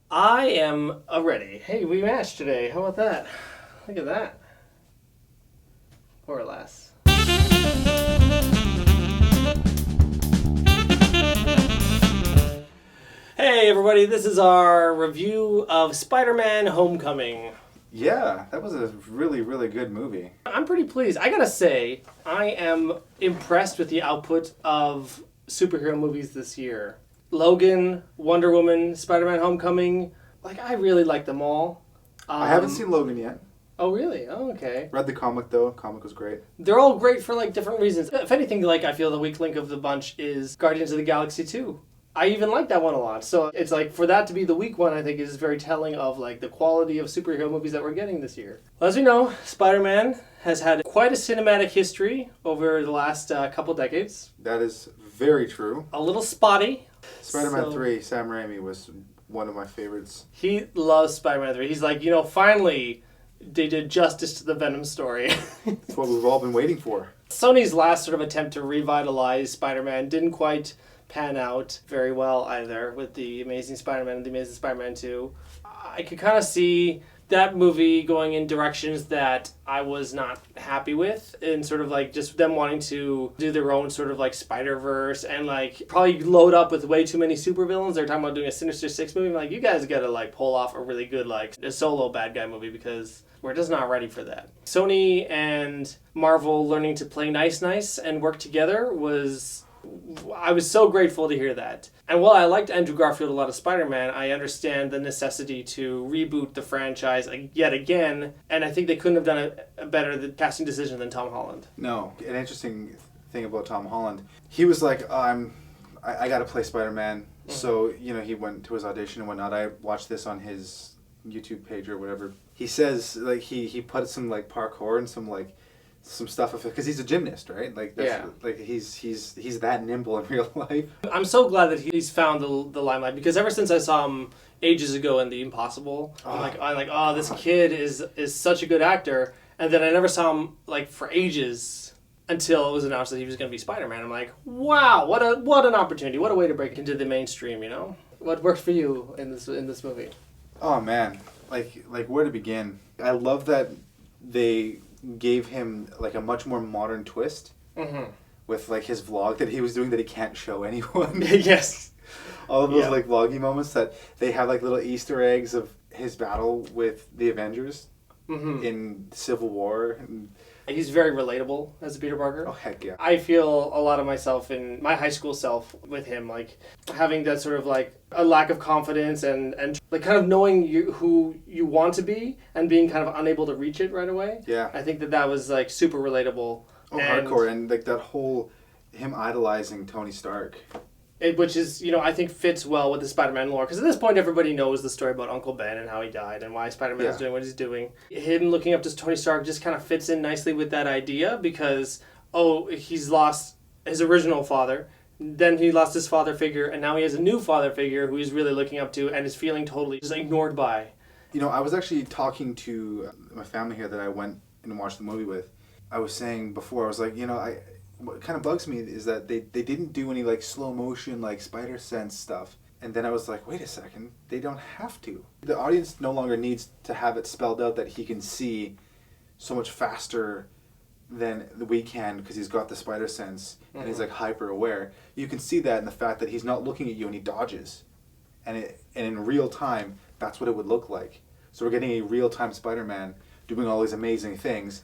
I am ready. Hey, we matched today. How about that? Look at that. More or less. Hey, everybody. This is our review of Spider-Man Homecoming. Yeah, that was a really, really good movie. I'm pretty pleased. I gotta say, I am impressed with the output of superhero movies this year. Logan, Wonder Woman, Spider-Man Homecoming. I really like them all. I haven't seen Logan yet. Oh, really? Oh, okay. Read the comic though. Comic was great. They're all great for different reasons. If anything, I feel the weak link of the bunch is Guardians of the Galaxy 2. I even like that one a lot. So it's for that to be the weak one, I think is very telling of the quality of superhero movies that we're getting this year. Well, as we know, Spider-Man has had quite a cinematic history over the last couple decades. That is very true. A little spotty. Spider-Man 3, Sam Raimi was one of my favorites. He loves Spider-Man 3. He's finally they did justice to the Venom story. It's what we've all been waiting for. Sony's last sort of attempt to revitalize Spider-Man didn't quite pan out very well either with the Amazing Spider-Man and the Amazing Spider-Man 2. I could kind of see that movie going in directions that I was not happy with, and sort of just them wanting to do their own sort of Spider-Verse and probably load up with way too many supervillains. They're talking about doing a Sinister Six movie. I'm you guys gotta pull off a really good a solo bad guy movie because we're just not ready for that. Sony and Marvel learning to play nice and work together I was so grateful to hear that. And while I liked Andrew Garfield a lot of Spider-Man, I understand the necessity to reboot the franchise yet again, and I think they couldn't have done a better casting decision than Tom Holland. No, an interesting thing about Tom Holland, he was like, I got to play Spider-Man. Mm-hmm. So, he went to his audition and whatnot. I watched this on his YouTube page or whatever. He says, he put some, parkour and some stuff because he's a gymnast, right? He's that nimble in real life. I'm so glad that he's found the limelight because ever since I saw him ages ago in The Impossible, I'm this kid is such a good actor, and then I never saw him for ages until it was announced that he was going to be Spider-Man. I'm like, wow, what an opportunity, what a way to break into the mainstream, What worked for you in this movie? Oh man, where to begin? I love that they gave him a much more modern twist. Mm-hmm. With his vlog that he was doing that he can't show anyone. Yes. All of those vloggy moments that they have little Easter eggs of his battle with the Avengers in Civil War. He's very relatable as a Peter Parker. Oh, heck yeah. I feel a lot of myself in my high school self with him, having that sort of a lack of confidence and kind of knowing who you want to be and being kind of unable to reach it right away. Yeah. I think that was super relatable. Oh, hardcore. And that whole, him idolizing Tony Stark. Which is, I think fits well with the Spider-Man lore. Because at this point, everybody knows the story about Uncle Ben and how he died and why Spider-Man is doing what he's doing. Him looking up to Tony Stark just kind of fits in nicely with that idea because, he's lost his original father. Then he lost his father figure, and now he has a new father figure who he's really looking up to and is feeling totally just ignored by. I was actually talking to my family here that I went and watched the movie with. I was saying before, I was like, what kind of bugs me is that they didn't do any slow motion spider sense stuff. And then I was like, wait a second, they don't have to. The audience no longer needs to have it spelled out that he can see so much faster than we can because he's got the spider sense and he's hyper aware. You can see that in the fact that he's not looking at you and he dodges. And in real time, that's what it would look like. So we're getting a real time Spider-Man doing all these amazing things.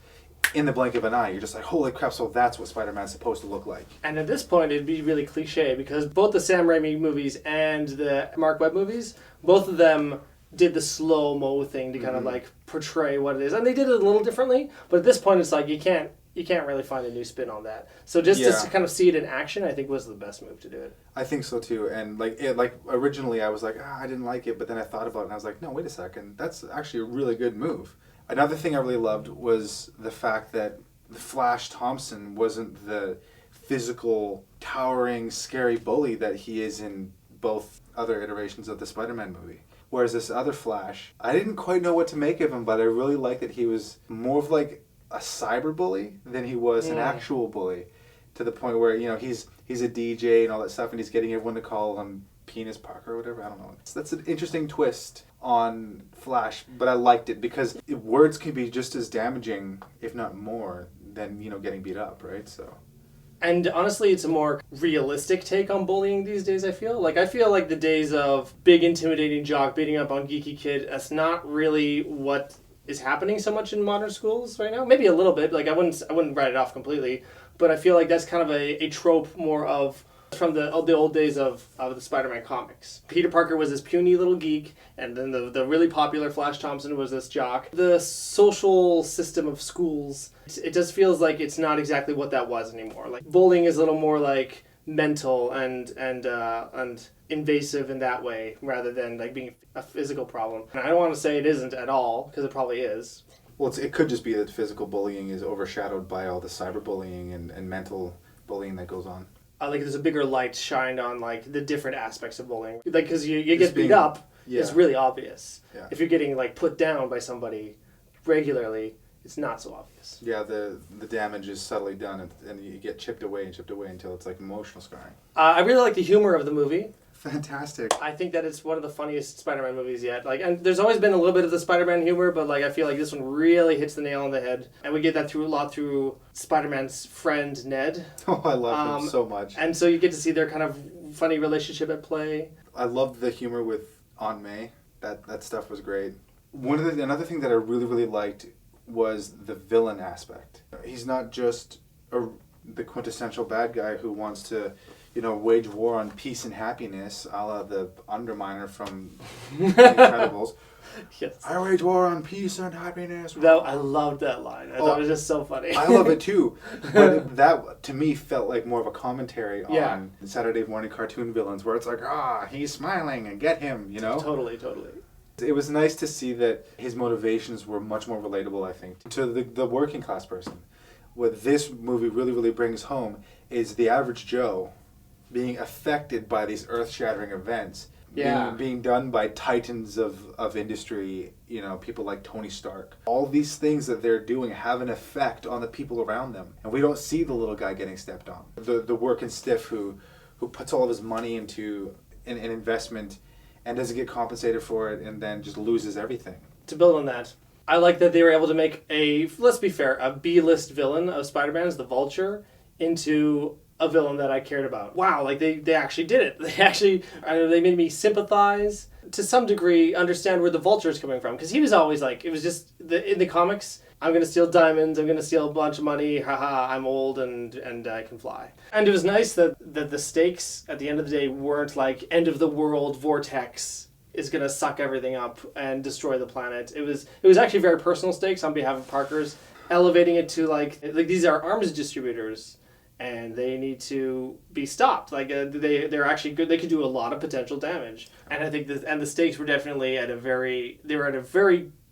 In the blink of an eye, you're just like, holy crap, so that's what Spider-Man's supposed to look like. And at this point, it'd be really cliche because both the Sam Raimi movies and the Mark Webb movies, both of them did the slow-mo thing to kind of portray what it is. And they did it a little differently, but at this point, it's you can't really find a new spin on that. So just to kind of see it in action, I think was the best move to do it. I think so too. And originally I was like, I didn't like it, but then I thought about it and I was like, no, wait a second, that's actually a really good move. Another thing I really loved was the fact that the Flash Thompson wasn't the physical, towering, scary bully that he is in both other iterations of the Spider-Man movie. Whereas this other Flash, I didn't quite know what to make of him, but I really liked that he was more of a cyber bully than he was an actual bully. To the point where, he's a DJ and all that stuff, and he's getting everyone to call him penis Parker or whatever. I don't know. That's an interesting twist on Flash, but I liked it because words can be just as damaging, if not more, than getting beat up, right? So. And honestly, it's a more realistic take on bullying these days, I feel. I feel like the days of big intimidating jock beating up on geeky kid, that's not really what is happening so much in modern schools right now. Maybe a little bit. I wouldn't write it off completely. But I feel like that's kind of a trope more of from the old days of the Spider-Man comics. Peter Parker was this puny little geek, and then the really popular Flash Thompson was this jock. The social system of schools, it just feels like it's not exactly what that was anymore. Bullying is a little more mental and invasive in that way, rather than being a physical problem. And I don't want to say it isn't at all, because it probably is. Well, it could just be that physical bullying is overshadowed by all the cyberbullying and mental bullying that goes on. There's a bigger light shined on the different aspects of bullying. Because you get beat up, it's really obvious. Yeah. If you're getting put down by somebody regularly, it's not so obvious. Yeah, the damage is subtly done, and you get chipped away until it's emotional scarring. I really like the humor of the movie. Fantastic. I think that it's one of the funniest Spider-Man movies yet. And there's always been a little bit of the Spider-Man humor, but I feel like this one really hits the nail on the head. And we get that a lot through Spider-Man's friend Ned. Oh, I love him so much. And so you get to see their kind of funny relationship at play. I loved the humor with Aunt May. That stuff was great. Another thing that I really, really liked was the villain aspect. He's not just the quintessential bad guy who wants to wage war on peace and happiness, a la the Underminer from The Incredibles. Yes. I wage war on peace and happiness. I loved that line. I thought it was just so funny. I love it too. But that, to me, felt like more of a commentary on Saturday morning cartoon villains, where it's he's smiling and get him, Totally. It was nice to see that his motivations were much more relatable, I think, to the working class person. What this movie really, really brings home is the average Joe being affected by these earth-shattering events, being done by titans of industry, people like Tony Stark. All these things that they're doing have an effect on the people around them, and we don't see the little guy getting stepped on. The working stiff who puts all of his money into an investment and doesn't get compensated for it, and then just loses everything. To build on that, I like that they were able to make let's be fair, a B-list villain of Spider-Man as the Vulture into a villain that I cared about. Wow, they actually did it. They made me sympathize, to some degree, understand where the Vulture is coming from. Because he was always it was just, in the comics, I'm going to steal diamonds, I'm going to steal a bunch of money, haha, I'm old and I can fly. And it was nice that the stakes at the end of the day weren't end of the world vortex is going to suck everything up and destroy the planet. It was actually very personal stakes on behalf of Parker's, elevating it to these are arms distributors and they need to be stopped. They're actually good. They could do a lot of potential damage. And I think the stakes were definitely at a very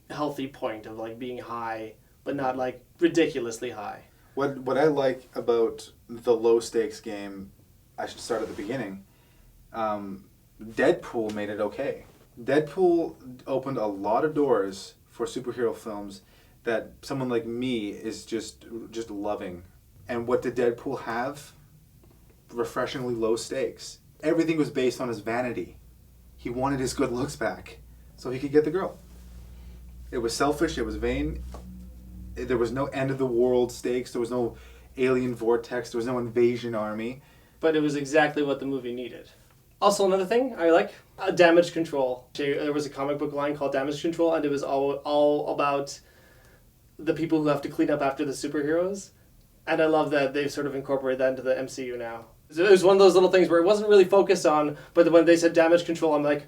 healthy point of like being high, but not like ridiculously high. What I like about the low stakes game, I should start at the beginning. Deadpool made it okay. Deadpool opened a lot of doors for superhero films that someone like me is just loving. And what did Deadpool have? Refreshingly low stakes. Everything was based on his vanity. He wanted his good looks back so he could get the girl. It was selfish, it was vain. There was no end of the world stakes, there was no alien vortex, there was no invasion army. But it was exactly what the movie needed. Also, another thing I like, damage control. There was a comic book line called Damage Control, and it was all about the people who have to clean up after the superheroes. And I love that they've sort of incorporated that into the MCU now. It was one of those little things where it wasn't really focused on, but when they said damage control, I'm like,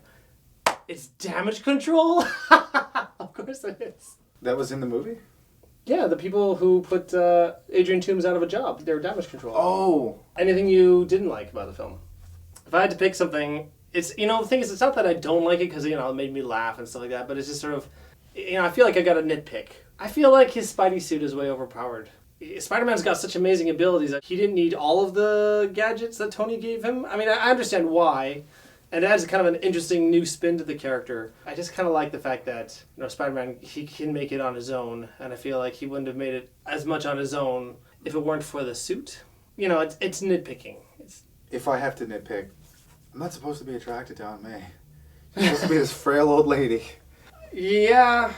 it's damage control? Of course it is. That was in the movie? Yeah, the people who put Adrian Toomes out of a job, they were damage control. Oh. Anything you didn't like about the film? If I had to pick something, it's, the thing is, it's not that I don't like it because, it made me laugh and stuff like that, but it's just sort of, I feel like I got a nitpick. I feel like his Spidey suit is way overpowered. Spider-Man's got such amazing abilities that he didn't need all of the gadgets that Tony gave him. I mean, I understand why, and it adds kind of an interesting new spin to the character. I just kind of like the fact that, Spider-Man, he can make it on his own, and I feel like he wouldn't have made it as much on his own if it weren't for the suit. It's nitpicking. If I have to nitpick, I'm not supposed to be attracted to Aunt May. She's supposed to be this frail old lady. Yeah.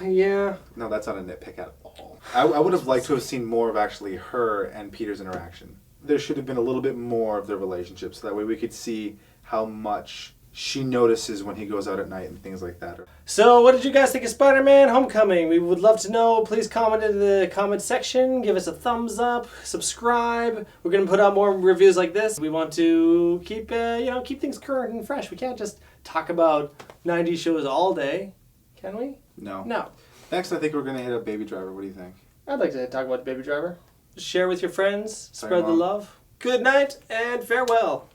No, that's not a nitpick at all. I would have liked to have seen more of actually her and Peter's interaction. There should have been a little bit more of their relationship, so that way we could see how much she notices when he goes out at night and things like that. So, what did you guys think of Spider-Man Homecoming? We would love to know. Please comment in the comment section. Give us a thumbs up. Subscribe. We're going to put out more reviews like this. We want to keep things current and fresh. We can't just talk about 90s shows all day, can we? No. Next, I think we're going to hit up Baby Driver. What do you think? I'd like to talk about Baby Driver. Share with your friends. Sorry, Spread the Mom. love. Good night and farewell.